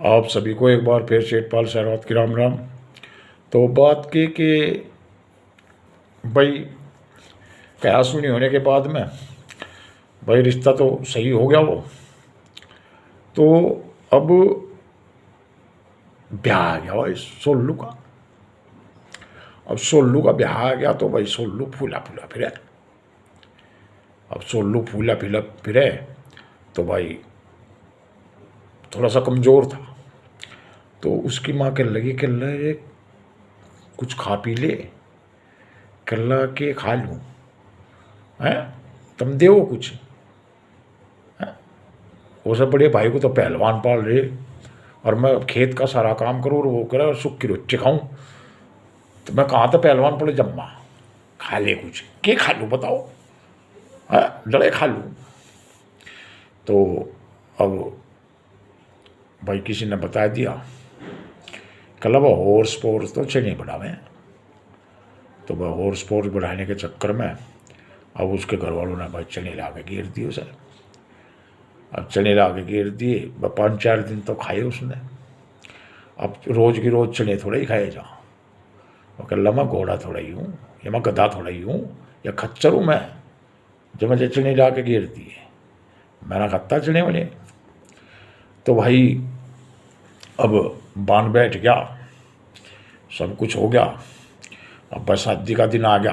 आप सभी को एक बार फिर सेठपाल शहरवात की राम राम। तो बात की कि भाई क्या सुनी होने के बाद में भाई रिश्ता तो सही हो गया वो, तो अब ब्याह आ गया भाई सोल्लू का। अब सोल्लू का ब्याह आ गया तो भाई सोल्लू फूला फूला फिरे। अब सोल्लू फूला फूला फिरे तो भाई थोड़ा सा कमज़ोर था, तो उसकी माँ कहने लगी कि ये कुछ खा पी ले, कल्ला के खा लूँ हैं, तुम दे कुछ। वो सब बड़े भाई को तो पहलवान पाल रहे और मैं खेत का सारा काम करूँ और वो करे और सूखी रोटी खाऊं, तो मैं कहाँ तो पहलवान पड़े जम्मा। खा ले कुछ, के खा लूँ बताओ, है लड़े खा लूँ। तो अब भाई किसी ने बता दिया कल अब हॉर्स पोर्स तो चने बढ़ावे। तो वह हॉर्स पोर्स बढ़ाने के चक्कर में अब उसके घर वालों ने भाई चने ला के गिर दिए उसे। अब चने ला के गिर दिए, 5-4 दिन तो खाए उसने। अब रोज़ की रोज़ चने थोड़ा ही खाए जा। वो कह मैं घोड़ा थोड़ा ही हूँ, या मैं गधा थोड़ा ही हूँ, या खच्चर हूँ मैं जो मुझे चने ला के गिर दिए, मैंने खाता चने वाले। तो भाई अब बांध बैठ गया, सब कुछ हो गया। अब बस शादी का दिन आ गया।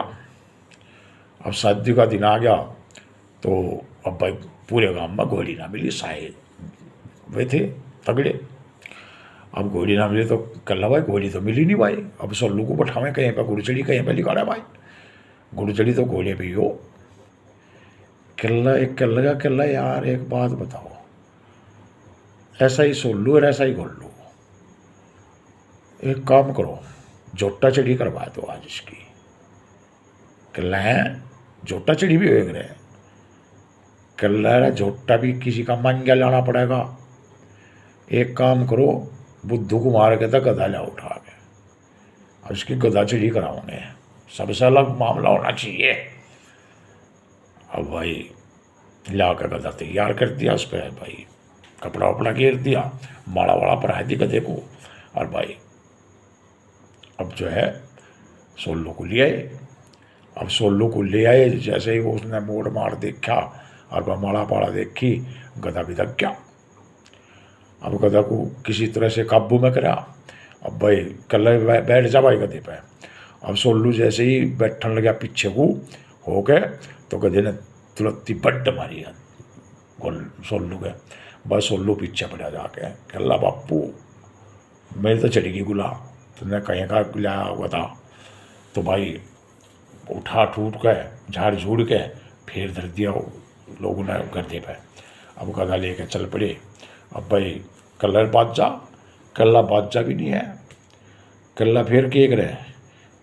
अब शादी का दिन आ गया तो अब भाई पूरे गांव में घोड़ी ना मिली, साए वे थे तगड़े। अब घोड़ी ना मिली तो कल्ला भाई घोड़ी तो मिली नहीं भाई। अब सोल्लू को बैठावें कहीं पर, घुड़चड़ी कहीं पर लिखा रहा भाई, घुड़चड़ी तो घोड़े भी हो। कल्ला एक कल लगा, कल्ला यार एक बात बताओ, ऐसा ही सोल्लू और ऐसा ही घोल्लू, एक काम करो जोटा चढ़ी करवा दो आज इसकी। कल्ला है जोटा चढ़ी भी हो रहे, कल्ला जोटा भी किसी का मांग्या लाना पड़ेगा। एक काम करो बुद्धू को मार के तो गधा ला उठा के और उसकी गधा चढ़ी कराओगे, सबसे अलग मामला होना चाहिए। अब भाई ला कर गधा तैयार कर दिया, उस पर भाई कपड़ा वपड़ा घेर दिया, माड़ा वाड़ा पढ़ा दी गधे को। और भाई अब जो है सोल्लू को ले आए। अब सोल्लू को ले आए, जैसे ही वो उसने मोड़ मार देखा और वह माड़ा पाड़ा देखी, गधा भी दब गया। अब गधा को किसी तरह से काबू में करा। अब भाई कल बैठ जा भाई गधे पे। अब सोल्लू जैसे ही बैठने लगा पीछे को हो गए तो गधे ने तुरंत ही बड्ड मारी सोल्लू के। बस सोल्लू पीछे पड़ा जाके, कल्ला बापू मेरी तो चढ़ेगी गुला, तुमने कहीं का लाया हुआ था। तो भाई उठा टूट के झाड़ झूड़ के फिर धर दिया लोगों ने गधे पे। अब गधा लेके चल पड़े। अब भाई कल्ला बादशाह भी नहीं है। कल्ला फिर के करे,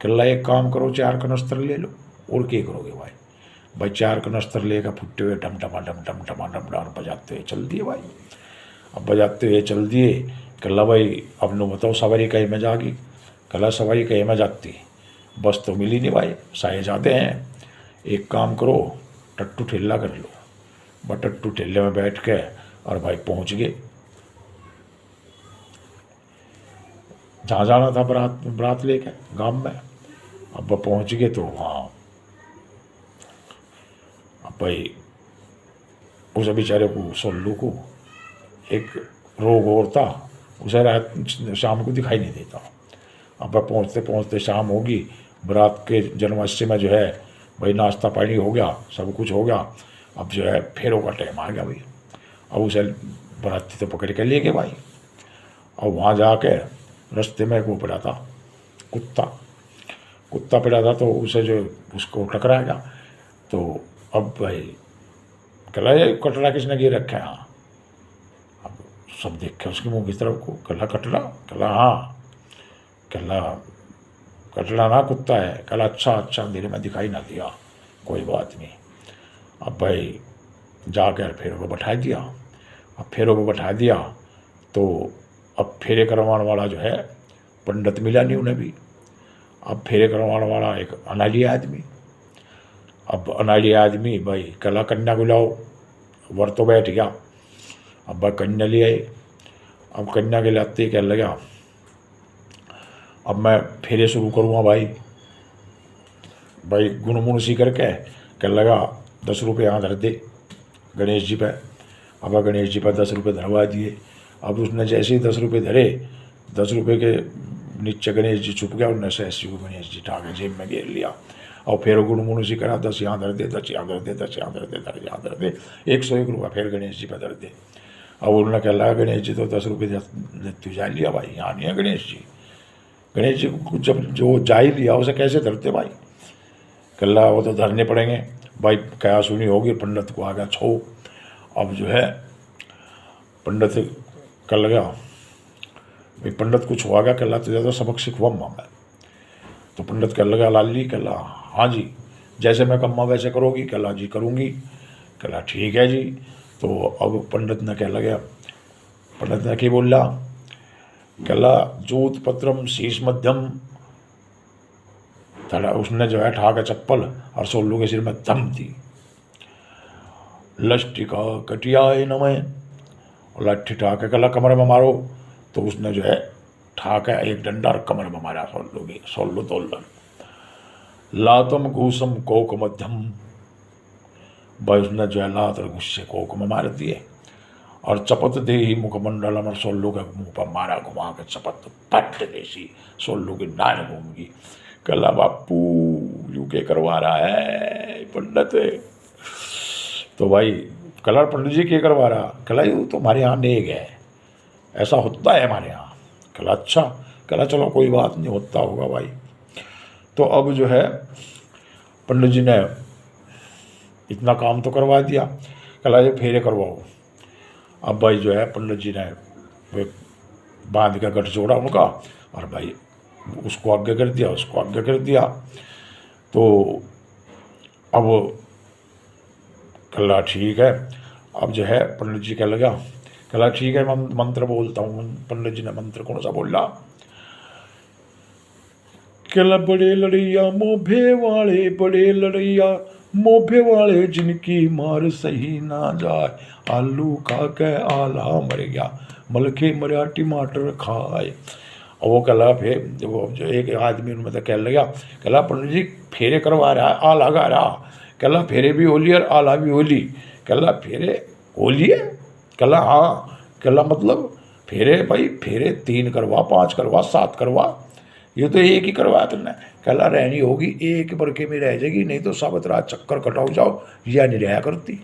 कल्ला एक काम करो 4 कनस्तर ले लो। और क्या करोगे भाई, भाई 4 कनस्तर लेकर फुट्टे हुए डम डमा बजाते हुए चल दिए भाई। अब बजाते हुए चल दिए। कल्ला भाई अब नो बताओ सवारी कहीं में जागी, कल्ला सवारी कहीं में जाती, बस तो मिली नहीं भाई, साए जाते हैं। एक काम करो टट्टू ठेला कर लो। बस टट्टू ठेले में बैठ के और भाई पहुंच गए जहाँ जाना था, बरात लेके गांव में। अब वह पहुंच गए तो वहाँ अब भाई उस बेचारे को सोल्लू को एक रोग और था, उसे रात शाम को दिखाई नहीं देता। अब वह पहुँचते पहुँचते शाम होगी। बरात के जन्माष्टमी में जो है भाई नाश्ता पानी हो गया, सब कुछ हो गया। अब जो है फेरों का टाइम आ गया भाई। अब उसे बराती तो पकड़ के ले गए भाई। और वहाँ जाके रास्ते में एक वो पड़ा था कुत्ता पड़ा था, तो उसे जो उसको टकरा गया। तो अब भाई कला ये कटरा किसने गिर रखा है यहाँ। अब सब देख के उसके मुँह की तरफ को, कला कटरा, कला हाँ कटरा ना कुत्ता है। कला अच्छा अंधेरे में दिखाई ना दिया, कोई बात नहीं। अब भाई जाकर फेरों को बैठा दिया। अब फेरों को बैठा दिया तो अब फेरे करवाने वाला जो है पंडित मिला नहीं उन्हें भी। अब फेरे करवाने वाला एक अनाड़ी आदमी। अब अनाड़ी आदमी भाई कला कन्या को लाओ, वर तो बैठ गया। अब भाई कन्या ले आए। अब कन्या के लाते क्या लगा, अब मैं फेरे शुरू करूँगा भाई गुनमुन सी करके क्या लगा 10 रुपये यहाँ धर दे गणेश जी पे। अब गणेश जी पर 10 रुपये धरवा दिए। अब उसने जैसे ही 10 रुपये धरे, 10 रुपये के नीचे गणेश जी छुप गया, उनने से ऐसी को गणेश जी उठा के जेब में घेर लिया और फिर गुनमुन सी करा 10 यहाँ धर दे, 10 यहाँ धर दे, 10 यहाँ धर दे, 10 यहाँ धर दे, 101 रुपये फिर गणेश जी पर धर दे। अब उन्होंने कह लगा गणेश जी तो 10 रुपये तू जा लिया भाई, यहाँ नहीं है गणेश जी। गणेश जी को जब जो जा ही लिया उसे कैसे धरते भाई, कल्ला वो तो धरने पड़ेंगे भाई। क्या सुनी होगी, पंडित को आ गया छो। अब जो है पंडित कर लगा भाई, पंडित कुछ हुआ गया, कल्ला तुझे तो सबक सिखवाऊंगा मैं। तो पंडित कह लगा लाली, कल्ला हाँ जी जैसे मैं कम्मा वैसे करोगी, कल्ला जी करूँगी। कल्ला ठीक है जी। तो अब पंडित ने कह लगा, पंडित ने क्या बोला, कल्ला जोत पत्रम शीश मध्यम, थोड़ा उसने जो है ठाका चप्पल और सोल्लू के सिर में दम दी। लष्टिका कटियाए नमय, और लट्ठी ठाके कला कमर में मारो। तो उसने जो है ठाका एक डंडा और कमर में मारा सोल्लू तोलन। लातम घूसम कोक मध्यम, भाई उसने जो है लात और गुस्से कोक में मार दिए। और चपत दे ही मुखमंडल और सोल्लू के मुंह पर मारा घुमा के चपत पट देसी सोल्लू की नार घूम गई। कला बापू यू के करवा रहा है पंडित। तो भाई कलर पंडित जी के करवा रहा, कला यू तो हमारे यहाँ नेग है, ऐसा होता है हमारे यहाँ। कला अच्छा, कला चलो कोई बात नहीं, होता होगा भाई। तो अब जो है पंडित जी ने इतना काम तो करवा दिया, कला ये फेरे करवाओ। अब भाई जो है पंडित जी ने वे बांध का गठ जोड़ा उनका और भाई उसको आगे कर दिया, उसको आगे कर दिया। तो अब कल्ला ठीक है। अब जो है पंडित जी कह लगा, कल्ला ठीक है मैं मंत्र बोलता हूँ। पंडित जी ने मंत्र कौन सा बोला, कल्ला बड़े लड़ैया मोभे वाले, बड़े लड़ैया मोभे वाले, जिनकी मार सही ना जाए, आलू खा के आला मर गया, मलखे मरा टमाटर खाए। और वो कला फिर वो जो एक आदमी उनमें तो कह लगा, कला पंडित जी फेरे करवा रहा है, आला गा रहा। कला फेरे भी होली और आला भी होली। कला फेरे होली है, कला हाँ, कला मतलब फेरे भाई, फेरे 3 करवा, 5 करवा, 7 करवा, ये तो एक ही करवाया तुमने। कला रहनी होगी एक बरके में रह जाएगी, नहीं तो साबत रात चक्कर कटाओ जाओ, या नहीं रहा करती।